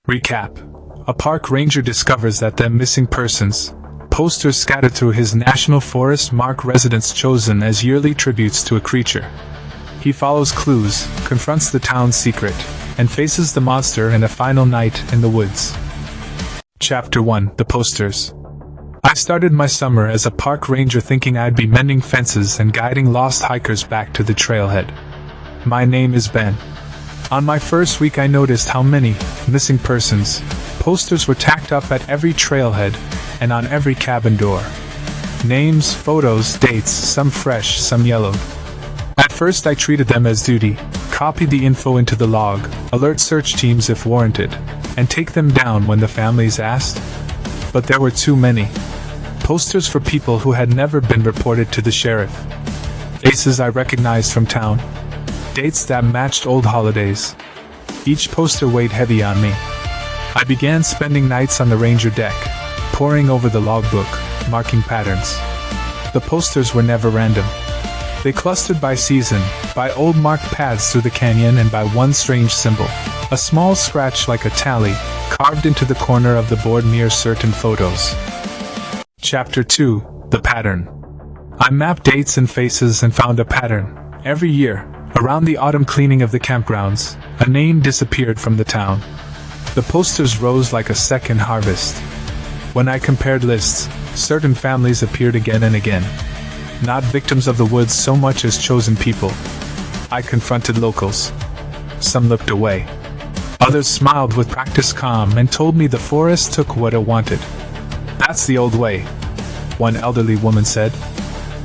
Recap. A park ranger discovers that the missing persons posters scattered through his national forest mark residents chosen as yearly tributes to a creature. He follows clues, confronts the town's secret, and faces the monster in a final night in the woods. Chapter 1. The Posters. I started my summer as a park ranger thinking I'd be mending fences and guiding lost hikers back to the trailhead. My name is Ben. On my first week I noticed how many missing persons posters were tacked up at every trailhead and on every cabin door. Names, photos, dates, some fresh, some yellowed. At first I treated them as duty, copied the info into the log, alert search teams if warranted, and take them down when the families asked. But there were too many. Posters for people who had never been reported to the sheriff. Faces I recognized from town. Dates that matched old holidays. Each poster weighed heavy on me. I began spending nights on the ranger deck, poring over the logbook, marking patterns. The posters were never random. They clustered by season, by old marked paths through the canyon, and by one strange symbol, a small scratch like a tally, carved into the corner of the board near certain photos. Chapter 2. The Pattern. I mapped dates and faces and found a pattern. Every year, around the autumn cleaning of the campgrounds, a name disappeared from the town. The posters rose like a second harvest. When I compared lists, certain families appeared again and again. Not victims of the woods so much as chosen people. I confronted locals. Some looked away. Others smiled with practiced calm and told me the forest took what it wanted. That's the old way, one elderly woman said.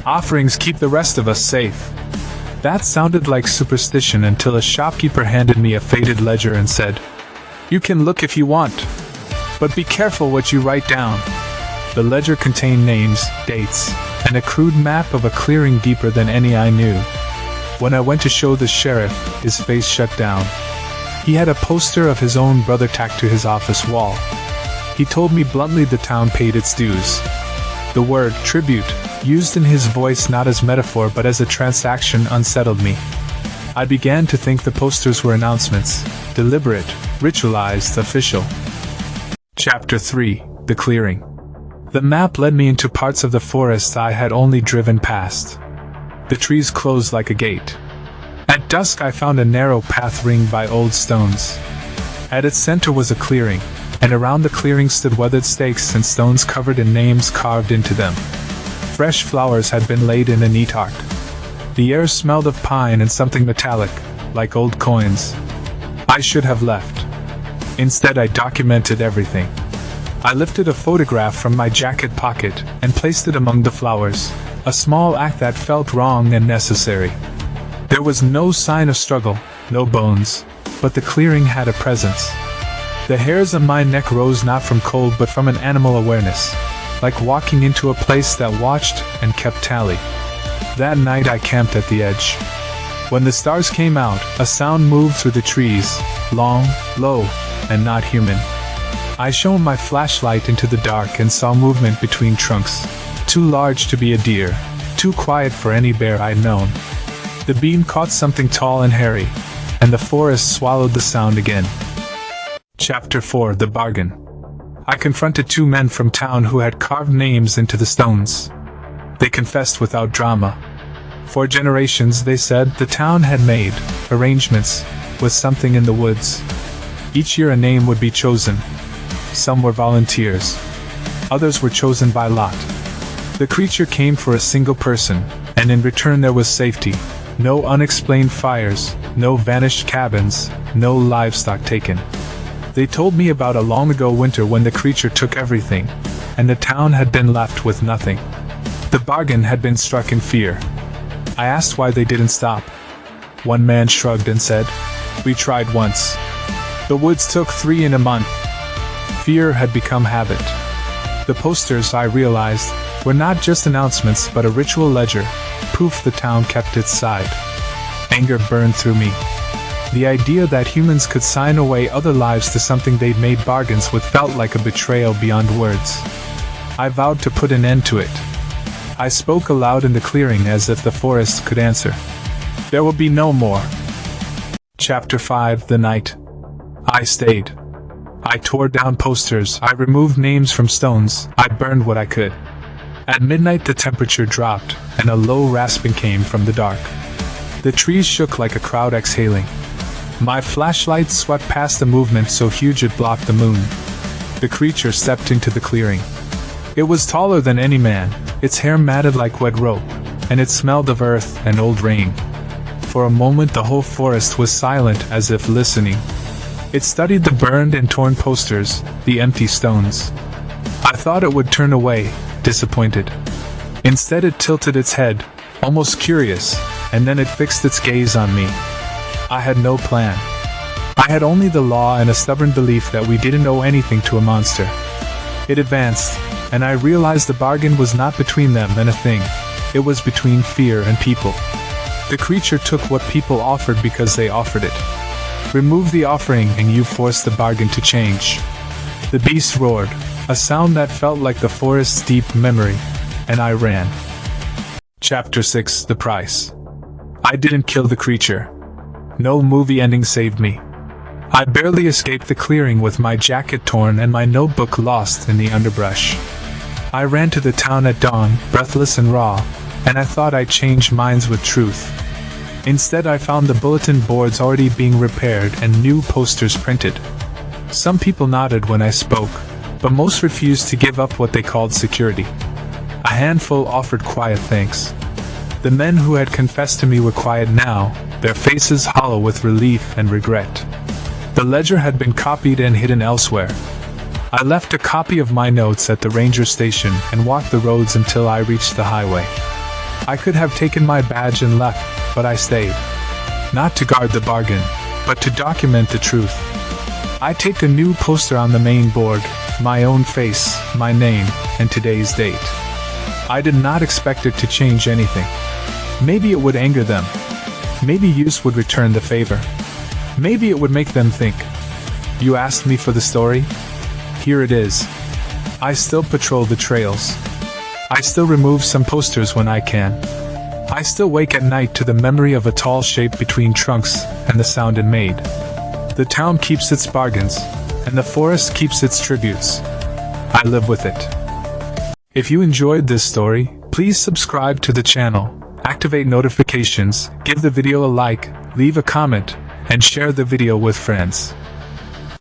Offerings keep the rest of us safe. That sounded like superstition until a shopkeeper handed me a faded ledger and said, "You can look if you want, but be careful what you write down." The ledger contained names, dates, and a crude map of a clearing deeper than any I knew. When I went to show the sheriff, his face shut down. He had a poster of his own brother tacked to his office wall. He told me bluntly the town paid its dues. The word tribute, used in his voice not as metaphor but as a transaction, unsettled me. I began to think the posters were announcements, deliberate, ritualized, official. Chapter 3. The Clearing. The map led me into parts of the forest I had only driven past. The trees closed like a gate. At dusk I found a narrow path ringed by old stones. At its center was a clearing, and around the clearing stood weathered stakes and stones covered in names carved into them. Fresh flowers had been laid in a neat arc. The air smelled of pine and something metallic, like old coins. I should have left. Instead I documented everything. I lifted a photograph from my jacket pocket and placed it among the flowers, a small act that felt wrong and necessary. There was no sign of struggle, no bones, but the clearing had a presence. The hairs on my neck rose not from cold but from an animal awareness, like walking into a place that watched and kept tally. That night I camped at the edge. When the stars came out, a sound moved through the trees, long, low, and not human. I shone my flashlight into the dark and saw movement between trunks, too large to be a deer, too quiet for any bear I'd known. The beam caught something tall and hairy, and the forest swallowed the sound again. Chapter 4. The Bargain. I confronted two men from town who had carved names into the stones. They confessed without drama. For generations, they said, the town had made arrangements with something in the woods. Each year a name would be chosen. Some were volunteers. Others were chosen by lot. The creature came for a single person, and in return there was safety. No unexplained fires, no vanished cabins, no livestock taken. They told me about a long ago winter when the creature took everything, and the town had been left with nothing. The bargain had been struck in fear. I asked why they didn't stop. One man shrugged and said, "We tried once. The woods took 3 in a month." Fear had become habit. The posters, I realized, were not just announcements but a ritual ledger, proof the town kept its side. Anger burned through me. The idea that humans could sign away other lives to something they'd made bargains with felt like a betrayal beyond words. I vowed to put an end to it. I spoke aloud in the clearing as if the forest could answer. There will be no more. Chapter 5. The Night. I stayed. I tore down posters, I removed names from stones, I burned what I could. At midnight the temperature dropped, and a low rasping came from the dark. The trees shook like a crowd exhaling. My flashlight swept past the movement so huge it blocked the moon. The creature stepped into the clearing. It was taller than any man, its hair matted like wet rope, and it smelled of earth and old rain. For a moment the whole forest was silent, as if listening. It studied the burned and torn posters, the empty stones. I thought it would turn away, disappointed. Instead it tilted its head, almost curious, and then it fixed its gaze on me. I had no plan. I had only the law and a stubborn belief that we didn't owe anything to a monster. It advanced, and I realized the bargain was not between them and a thing. It was between fear and people. The creature took what people offered because they offered it. Remove the offering and you force the bargain to change. The beast roared, a sound that felt like the forest's deep memory, and I ran. Chapter 6: The Price. I didn't kill the creature. No movie ending saved me. I barely escaped the clearing with my jacket torn and my notebook lost in the underbrush. I ran to the town at dawn, breathless and raw, and I thought I'd change minds with truth. Instead I found the bulletin boards already being repaired and new posters printed. Some people nodded when I spoke, but most refused to give up what they called security. A handful offered quiet thanks. The men who had confessed to me were quiet now, their faces hollow with relief and regret. The ledger had been copied and hidden elsewhere. I left a copy of my notes at the ranger station and walked the roads until I reached the highway. I could have taken my badge and left, but I stayed. Not to guard the bargain, but to document the truth. I taped a new poster on the main board, my own face, my name, and today's date. I did not expect it to change anything. Maybe it would anger them. Maybe use would return the favor. Maybe it would make them think. You asked me for the story? Here it is. I still patrol the trails. I still remove some posters when I can. I still wake at night to the memory of a tall shape between trunks and the sound it made. The town keeps its bargains, and the forest keeps its tributes. I live with it. If you enjoyed this story, please subscribe to the channel, activate notifications, give the video a like, leave a comment, and share the video with friends.